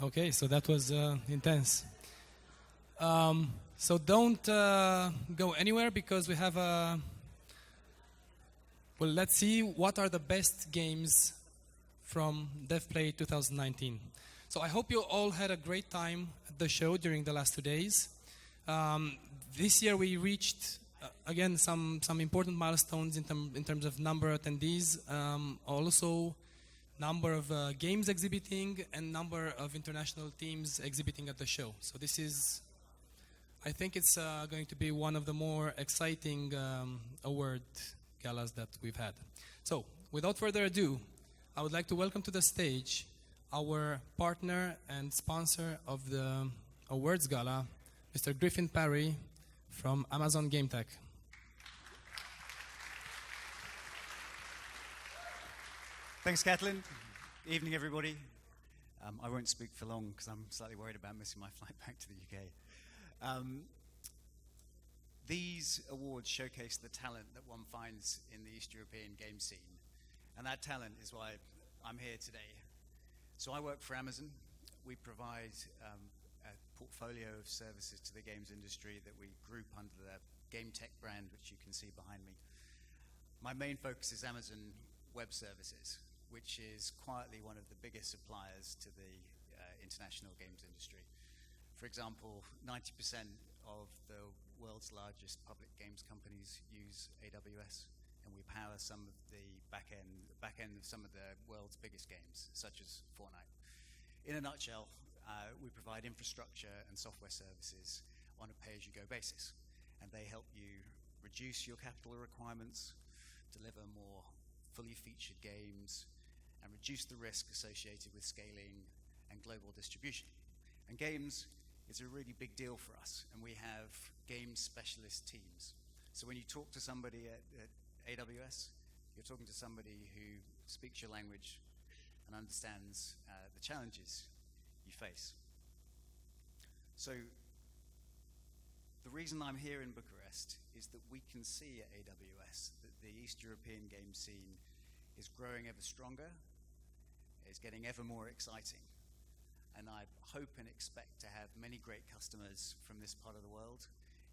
Okay, so that was intense. So don't go anywhere because we have a... Well, let's see what are the best games from Dev.Play 2019. So I hope you all had a great time at the show during the last 2 days. This year we reached, again, some important milestones in terms of number of attendees, also number of games exhibiting and number of international teams exhibiting at the show. So this is, I think it's going to be one of the more exciting award galas that we've had. So without further ado, I would like to welcome to the stage our partner and sponsor of the awards gala, Mr. Griffin Parry from Amazon Game Tech. Thanks, Catalin. Evening, everybody. I won't speak for long because I'm slightly worried about missing my flight back to the UK. These awards showcase the talent that one finds in the East European game scene. And that talent is why I'm here today. So I work for Amazon. We provide a portfolio of services to the games industry that we group under the Game Tech brand, which you can see behind me. My main focus is Amazon Web Services, which is quietly one of the biggest suppliers to the international games industry. For example, 90% of the world's largest public games companies use AWS, and we power some of the back end of some of the world's biggest games, such as Fortnite. In a nutshell, we provide infrastructure and software services on a pay-as-you-go basis, and they help you reduce your capital requirements, deliver more fully featured games, and reduce the risk associated with scaling and global distribution. And games is a really big deal for us, and we have game specialist teams. So when you talk to somebody at AWS, you're talking to somebody who speaks your language and understands the challenges you face. So the reason I'm here in Bucharest is that we can see at AWS that the East European game scene is growing ever stronger, is getting ever more exciting. And I hope and expect to have many great customers from this part of the world,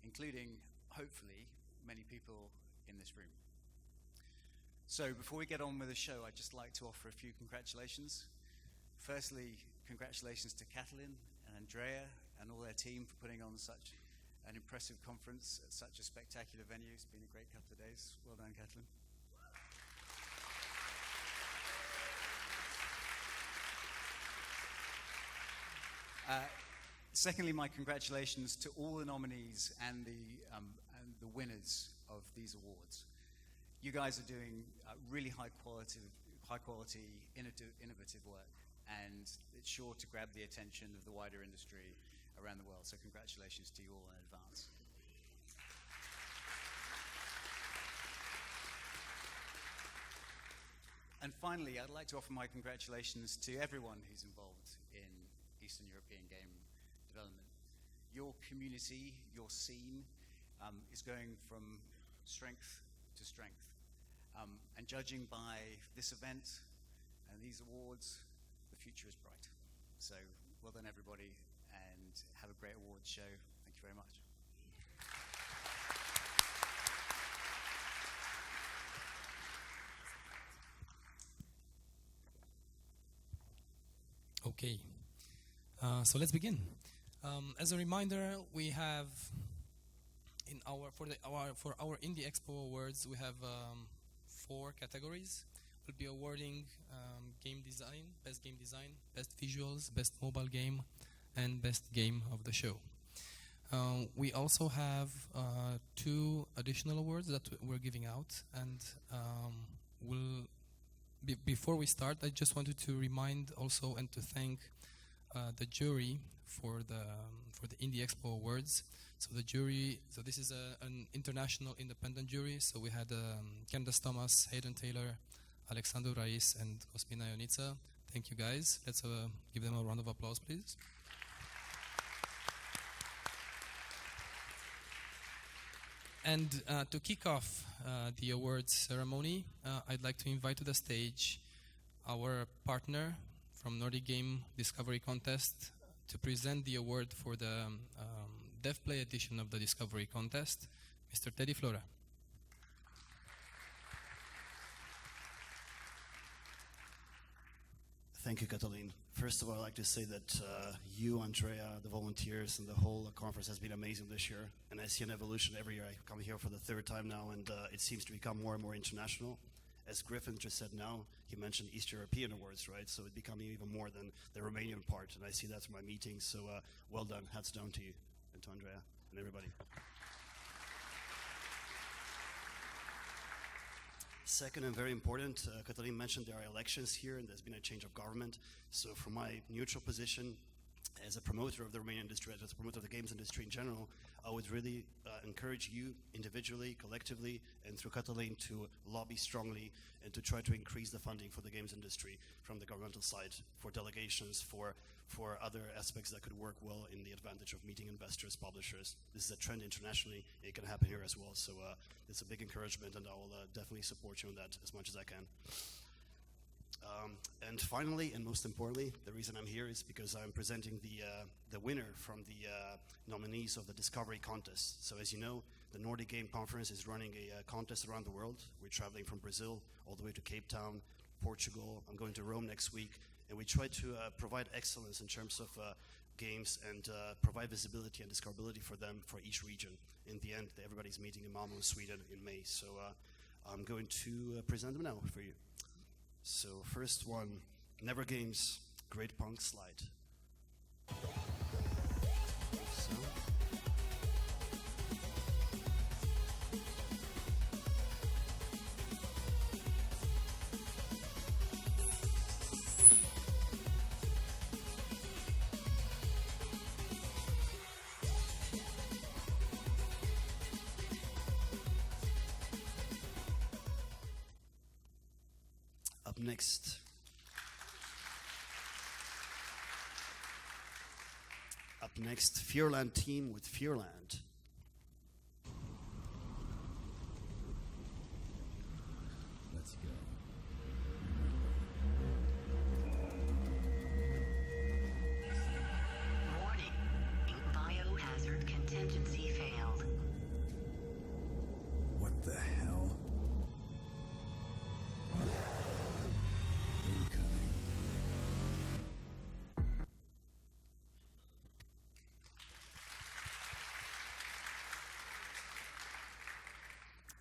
including, hopefully, many people in this room. So before we get on with the show, I'd just like to offer a few congratulations. Firstly, congratulations to Catalin and Andrea and all their team for putting on such an impressive conference at such a spectacular venue. It's been a great couple of days. Well done, Catalin. Secondly, my congratulations to all the nominees and the winners of these awards. You guys are doing really high quality, innovative work, and it's sure to grab the attention of the wider industry around the world. So congratulations to you all in advance. And finally, I'd like to offer my congratulations to everyone who's involved in Eastern European game development. Your community, your scene, is going from strength to strength. And judging by this event and these awards, the future is bright. So well done, everybody, and have a great awards show. Thank you very much. Okay, so let's begin. As a reminder, we have for our Indie Expo Awards, we have 4 categories. We'll be awarding game design, best visuals, best mobile game, and best game of the show. We also have 2 additional awards that we're giving out, and before we start, I just wanted to remind also and to thank the jury for the Indie Expo Awards. So the jury, this is an international independent jury. So we had Candace Thomas, Hayden Taylor, Alexandru Rais, and Cosmina Ionita. Thank you, guys. Let's give them a round of applause, please. And to kick off the awards ceremony, I'd like to invite to the stage our partner from Nordic Game Discovery Contest to present the award for the Dev.Play edition of the Discovery Contest, Mr. Teddy Flora. Thank you, Catalin. First of all, I'd like to say that you, Andrea, the volunteers, and the whole conference has been amazing this year. And I see an evolution every year. I come here for the third time now, and it seems to become more and more international. As Griffin just said now, he mentioned East European awards, right? So it's becoming even more than the Romanian part, and I see that through my meetings. So well done. Hats down to you and to Andrea and everybody. Second, and very important, Catalin mentioned there are elections here and there's been a change of government. So from my neutral position as a promoter of the Romanian industry, as a promoter of the games industry in general, I would really encourage you individually, collectively, and through Catalin to lobby strongly and to try to increase the funding for the games industry from the governmental side, for delegations, for other aspects that could work well in the advantage of meeting investors, publishers. This is a trend internationally. It can happen here as well. So it's a big encouragement, and I will definitely support you on that as much as I can. And finally, and most importantly, the reason I'm here is because I'm presenting the winner from the nominees of the Discovery Contest. So as you know, the Nordic Game Conference is running a contest around the world. We're traveling from Brazil all the way to Cape Town, Portugal. I'm going to Rome next week. And we try to provide excellence in terms of games and provide visibility and discoverability for them for each region. In the end, everybody's meeting in Malmö, Sweden in May. So I'm going to present them now for you. So first one, Never Games Great Punk Slide. So. Up next, Fearland team with Fearland. Let's go. Warning. Biohazard contingency failed. What the hell? Incoming.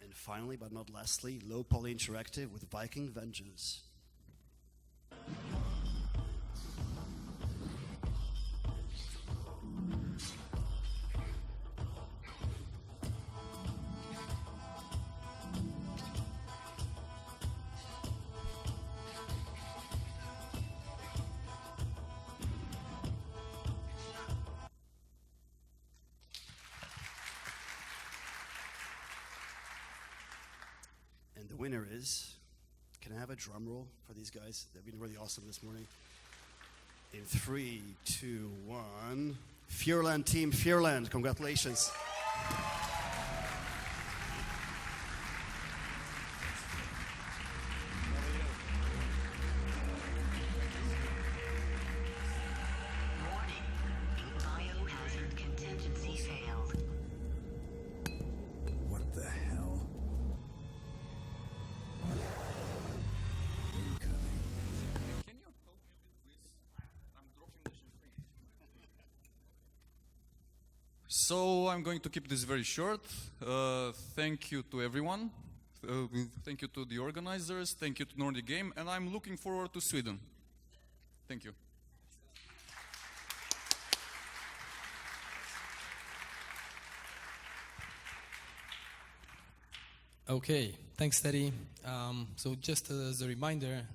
And finally, but not lastly, Low Poly Interactive with Viking Vengeance. And the winner is, can I have a drum roll for these guys? They've been really awesome this morning. In 3, 2, 1, Fearland team, Fearland, congratulations. Warning. Biohazard contingency failed. What the hell? Incoming. Can you help me a bit, please? I'm dropping the champagne. So I'm going to keep this very short. Thank you to everyone. Thank you to the organizers. Thank you to Nordic Game. And I'm looking forward to Sweden. Thank you. Okay, thanks, Teddy. So just as a reminder,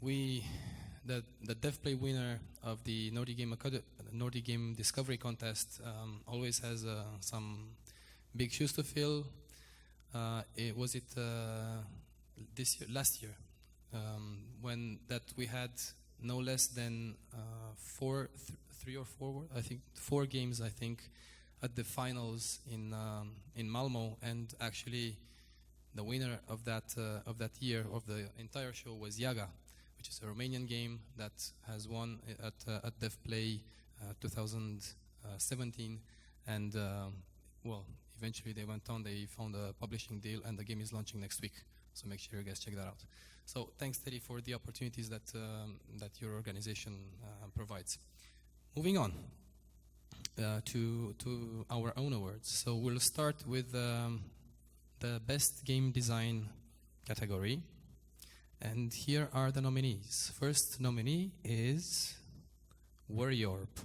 the Dev.Play winner of the Nordic Game Discovery Contest always has some big shoes to fill. Was it this year, last year, when that we had no less than 4 games, I think, at the finals in Malmo, and actually the winner of that year of the entire show was Yaga, which is a Romanian game that has won at Dev.Play 2017, and well, eventually they went on, they found a publishing deal, and the game is launching next week. So make sure you guys check that out. So thanks, Teddy, for the opportunities that that your organization provides. Moving on to our own awards. So we'll start with the Best Game Design category. And here are the nominees. First nominee is Warriorp.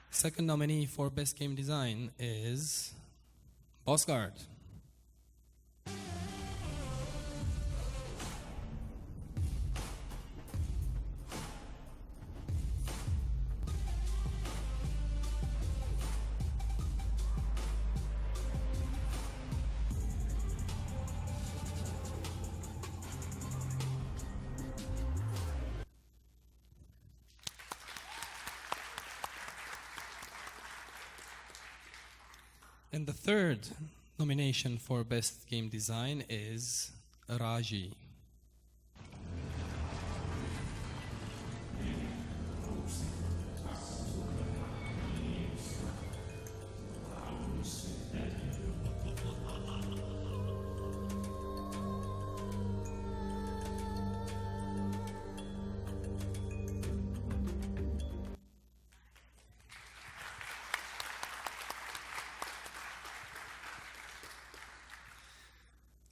Second nominee for Best Game Design is Boss Guard. And the third nomination for Best Game Design is Raji.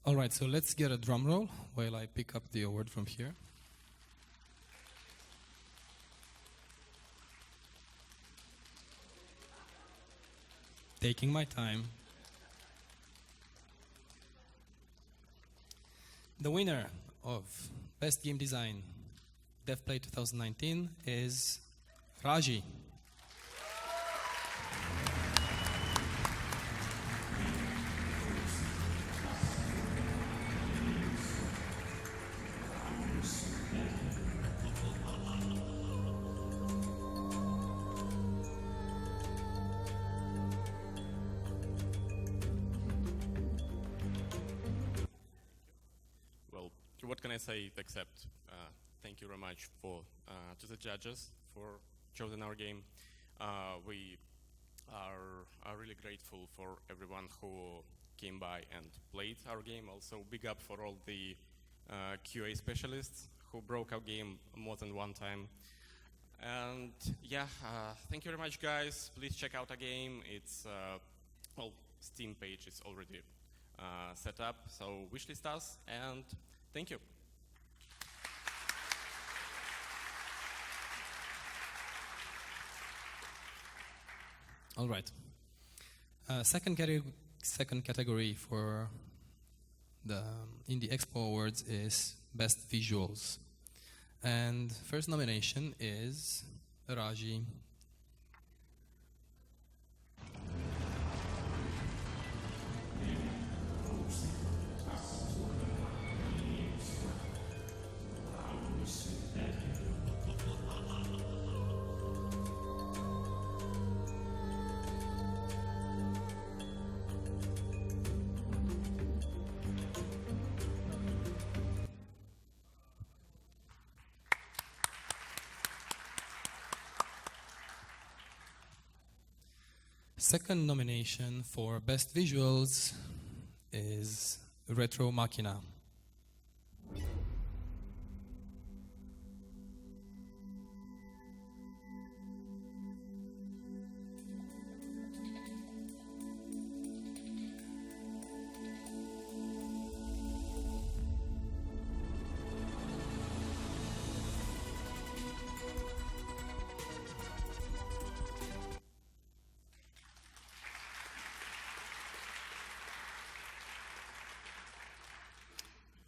All right, so let's get a drum roll while I pick up the award from here. Taking my time. The winner of Best Game Design, Dev.Play 2019, is Raji. What can I say except thank you very much for to the judges for choosing our game. We are really grateful for everyone who came by and played our game. Also, big up for all the QA specialists who broke our game more than one time. And yeah, thank you very much, guys. Please check out our game. It's well, Steam page is already set up, so wishlist us, and thank you. All right. Second category for the Indie Expo Awards is Best Visuals. And first nomination is Raji. Second nomination for Best Visuals is Retro Machina.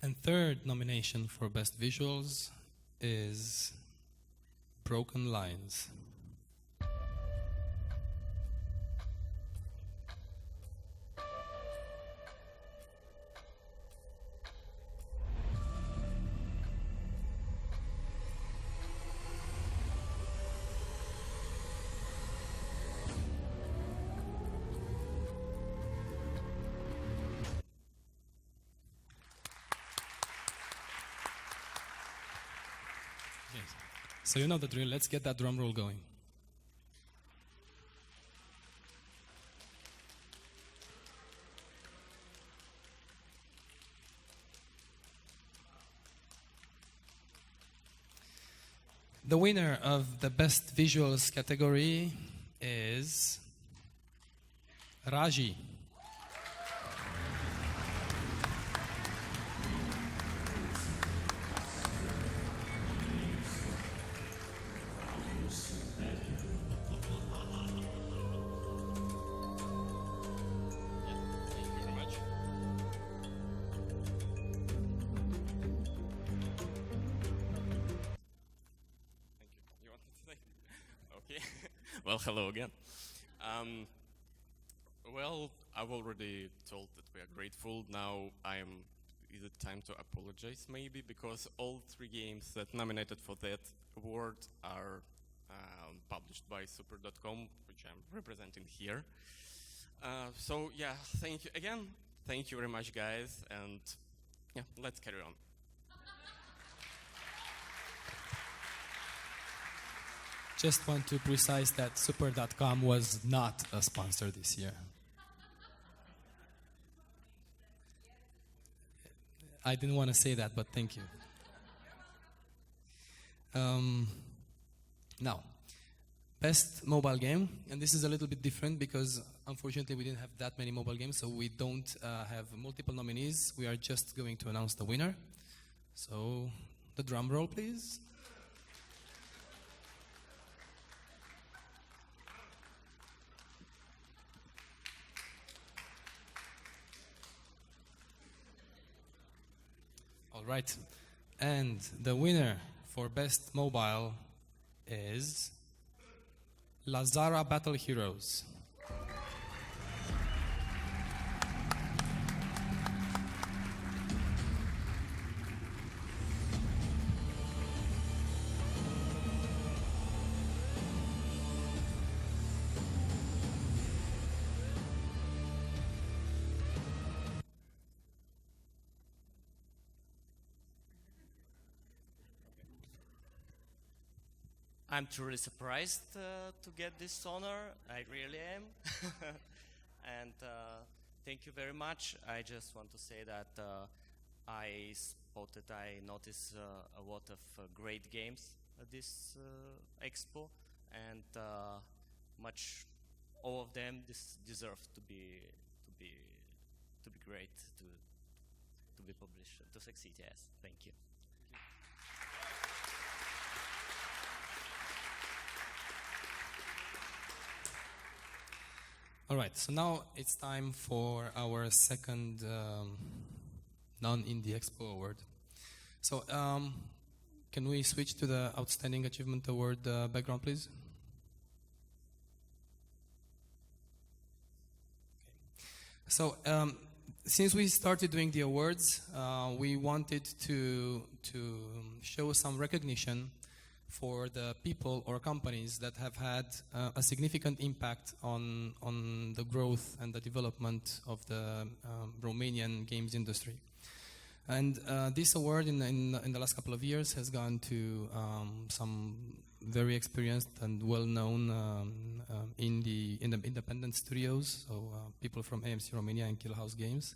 And third nomination for Best Visuals is Broken Lines. So you know the drill. Let's get that drum roll going. The winner of the best visuals category is Raji. Thank you very much. Thank you. You want to say? Okay. Well, hello again. Well, I've already told that we are grateful. Now is it time to apologize maybe, because all three games that nominated for that award are published by Super.com, which I'm representing here. So yeah, thank you again. Thank you very much, guys, and yeah, let's carry on. Just want to precise that Super.com was not a sponsor this year. I didn't want to say that, but thank you. Now, best mobile game, and this is a little bit different because unfortunately we didn't have that many mobile games, so we don't have multiple nominees. We are just going to announce the winner. So, the drum roll, please. All right, and the winner for best mobile is Lazara Battle Heroes. I'm truly surprised to get this honor. I really am. And thank you very much. I just want to say that I noticed a lot of great games at this expo, and all of them deserve to be great, to be published, to succeed. Yes, thank you. All right, so now it's time for our second non-Indie Expo Award. So can we switch to the Outstanding Achievement Award background, please? Okay. So since we started doing the awards, we wanted to show some recognition for the people or companies that have had a significant impact on the growth and the development of the Romanian games industry. And this award in the last couple of years has gone to some very experienced and well-known independent studios, so people from AMC Romania and Kill House Games.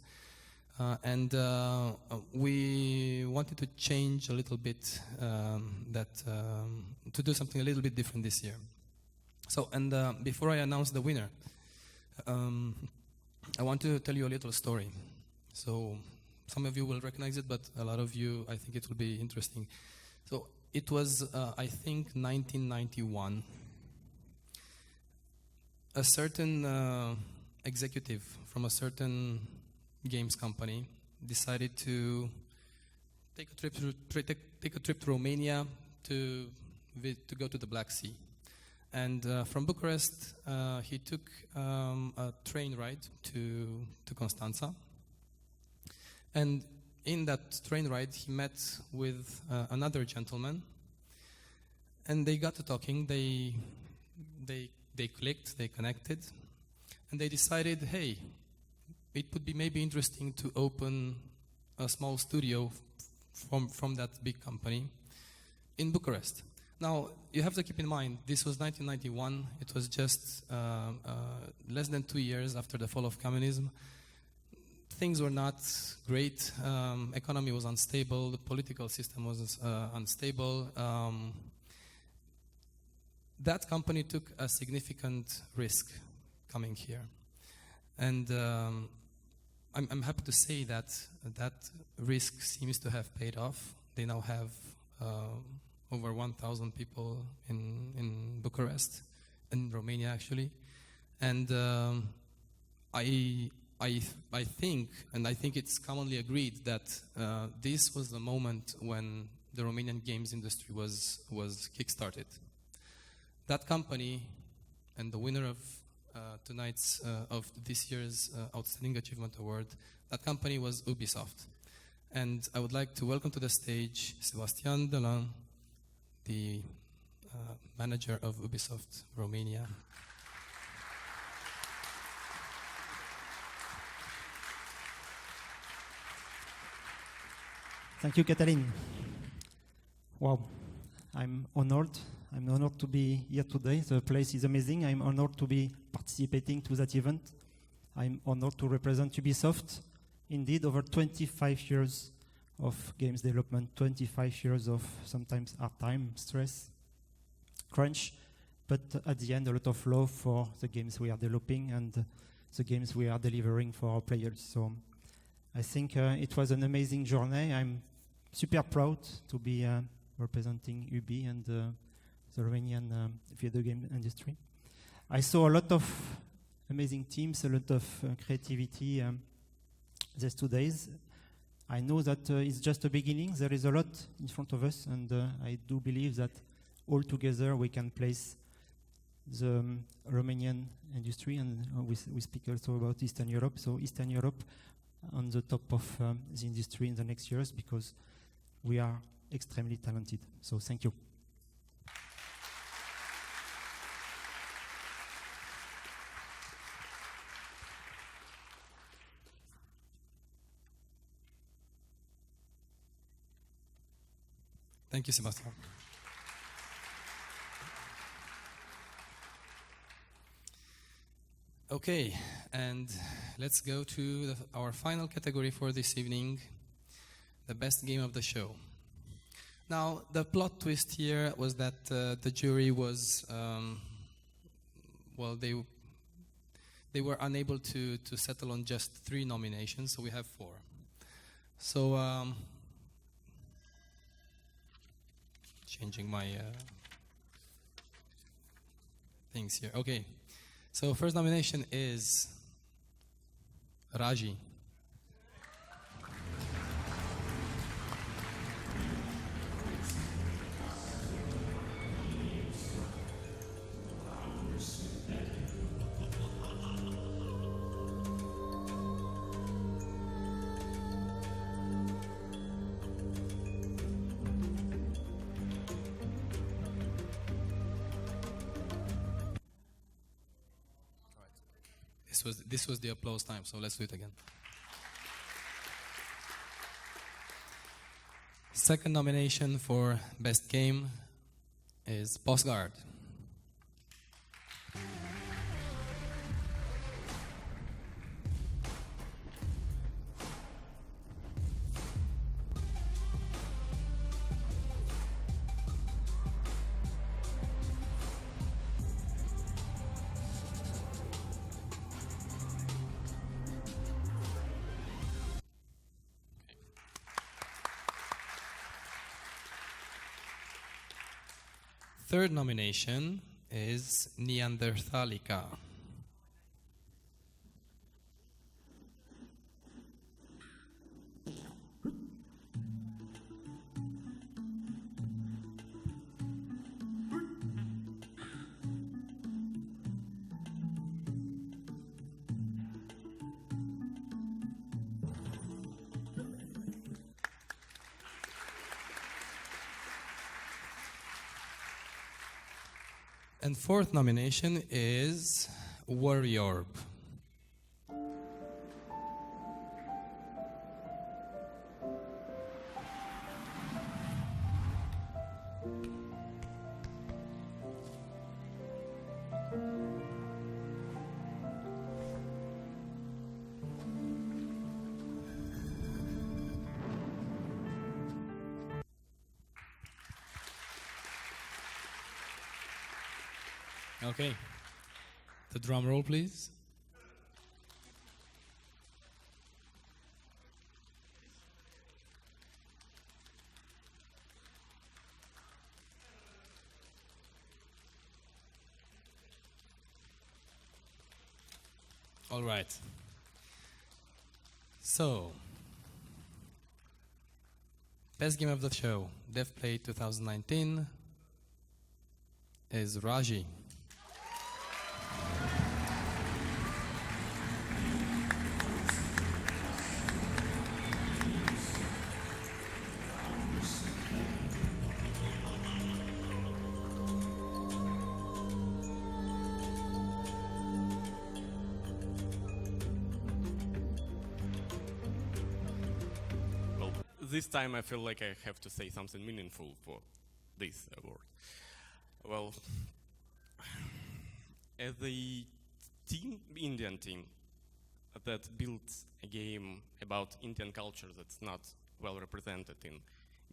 And we wanted to change a little bit to do something a little bit different this year. So, and before I announce the winner, I want to tell you a little story. So, some of you will recognize it, but a lot of you, I think it will be interesting. So, it was, I think, 1991. A certain executive from a certain games company decided to take a trip to Romania to go to the Black Sea, and from Bucharest he took a train ride to Constanța, and in that train ride he met with another gentleman, and they got to talking. They clicked, they connected, and they decided, hey, it would be maybe interesting to open a small studio from that big company in Bucharest. Now, you have to keep in mind, this was 1991. It was just less than 2 years after the fall of communism. Things were not great. Economy was unstable. The political system was unstable. That company took a significant risk coming here. And I'm happy to say that that risk seems to have paid off. They now have over 1,000 people in Bucharest, in Romania actually. And I think it's commonly agreed that this was the moment when the Romanian games industry was kick-started. That company and the winner of this year's Outstanding Achievement Award, that company was Ubisoft. And I would like to welcome to the stage Sebastian Delan, the manager of Ubisoft Romania. Thank you, Catalin. Wow, I'm honored to be here today. The place is amazing. I'm honored to be participating to that event. I'm honored to represent Ubisoft. Indeed, over 25 years of games development, 25 years of sometimes hard time, stress, crunch, but at the end, a lot of love for the games we are developing and the games we are delivering for our players. So I think it was an amazing journey. I'm super proud to be representing Ubi and the Romanian video game industry. I saw a lot of amazing teams, a lot of creativity these 2 days. I know that it's just a beginning. There is a lot in front of us, and I do believe that all together we can place the Romanian industry, and we speak also about Eastern Europe. So Eastern Europe on the top of the industry in the next years, because we are extremely talented. So thank you. Thank you, Sebastian. Okay, and let's go to our final category for this evening, the best game of the show. Now, the plot twist here was that the jury was, they were unable to settle on just 3 nominations, so we have 4. So, changing my things here. Okay, so first nomination is Raji. This was the applause time, so let's do it again. Second nomination for best game is Boss Guard. Third nomination is Neanderthalica. And fourth nomination is Warrior. Okay. The drum roll, please. All right. So, best game of the show, Dev.Play 2019, is Raji. Well, this time I feel like I have to say something meaningful for this award. Well, as a team, Indian team, that builds a game about Indian culture that's not well represented in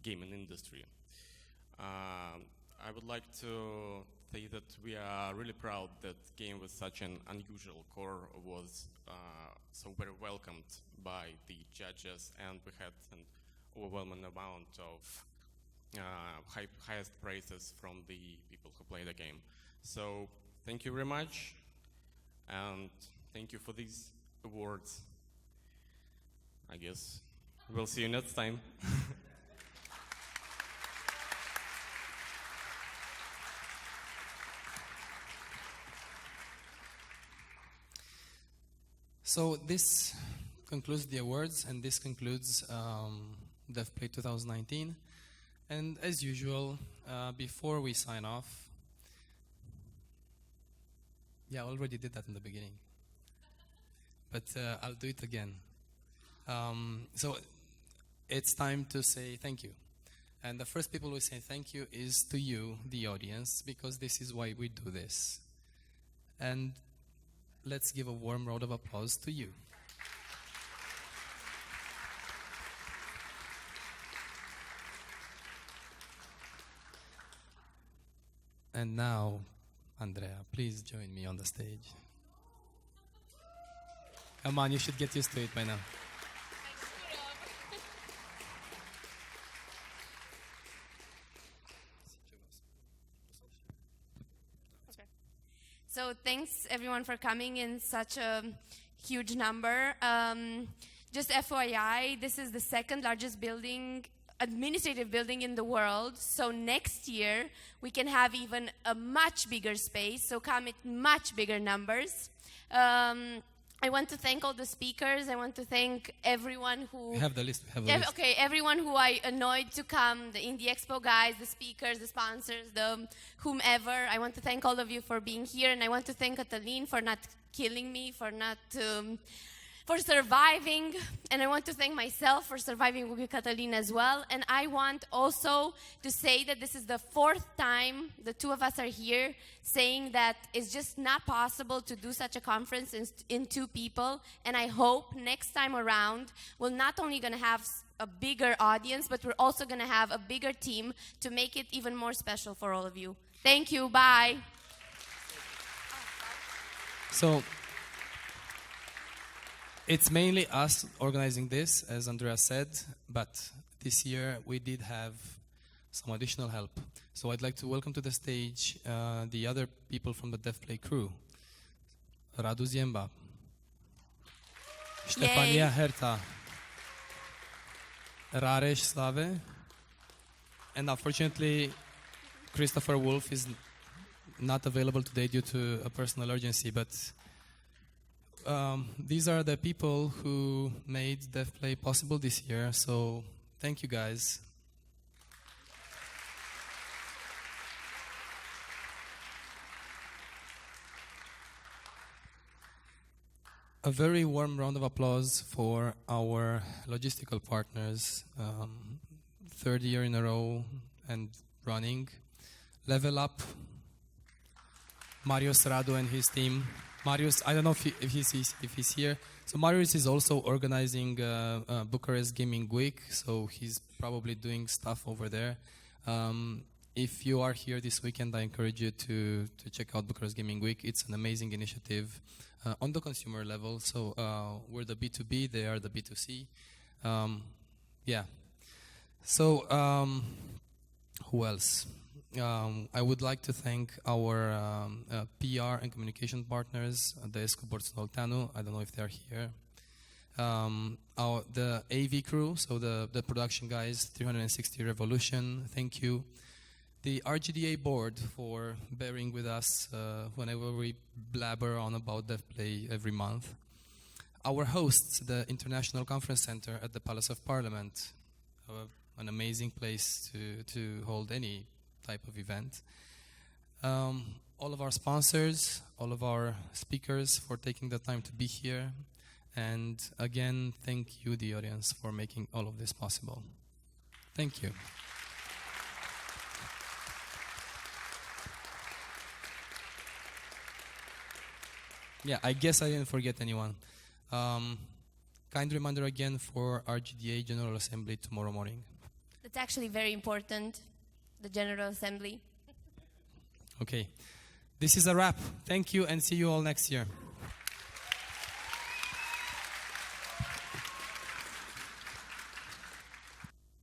gaming industry, I would like to say that we are really proud that game with such an unusual core was so very welcomed by the judges, and we had an overwhelming amount of highest praises from the people who play the game. So thank you very much, and thank you for these awards. I guess we'll see you next time. So this concludes the awards, and this concludes Dev.Play 2019. And as usual, before we sign off, I already did that in the beginning, but I'll do it again. So it's time to say thank you. And the first people who say thank you is to you, the audience, because this is why we do this. And let's give a warm round of applause to you. And now, Andrea, please join me on the stage. Come on, you should get used to it by now. So thanks everyone for coming in such a huge number. Just FYI, this is the second largest administrative building in the world. So next year we can have even a much bigger space. So come in much bigger numbers. I want to thank all the speakers. I want to thank everyone who... We have the list. List. Okay, everyone who I annoyed to come, the Indie Expo guys, the speakers, the sponsors, the whomever. I want to thank all of you for being here, and I want to thank Catalin for not killing me, for surviving, and I want to thank myself for surviving with Catalin as well. And I want also to say that this is the fourth time the two of us are here saying that it's just not possible to do such a conference in two people. And I hope next time around we're not only going to have a bigger audience, but we're also going to have a bigger team to make it even more special for all of you. Thank you. Bye. So it's mainly us organizing this, as Andrea said, but this year we did have some additional help. So I'd like to welcome to the stage the other people from the Dev.Play crew. Radu Ziemba, Ștefania Herta, Raresh Slave, and unfortunately Christopher Wolf is not available today due to a personal urgency, but these are the people who made Dev.Play possible this year, so thank you guys. A very warm round of applause for our logistical partners, third year in a row and running. Level Up, Marius Radu and his team. Marius, I don't know if he's here. So Marius is also organizing Bucharest Gaming Week, so he's probably doing stuff over there. if you are here this weekend, I encourage you to check out Bucharest Gaming Week. It's an amazing initiative on the consumer level. So we're the B2B, they are the B2C. Yeah. So who else? I would like to thank our PR and communication partners, the Escobar Soltanu. I don't know if they're here. The AV crew, so the production guys, 360 Revolution, thank you. The RGDA board for bearing with us whenever we blabber on about Dev.Play every month. Our hosts, the International Conference Center at the Palace of Parliament, an amazing place to hold any type of event. All of our sponsors, all of our speakers for taking the time to be here. And again, thank you, the audience, for making all of this possible. Thank you. Yeah, I guess I didn't forget anyone. Kind reminder again for RGDA General Assembly tomorrow morning. That's actually very important, the General Assembly. Okay. This is a wrap. Thank you and see you all next year.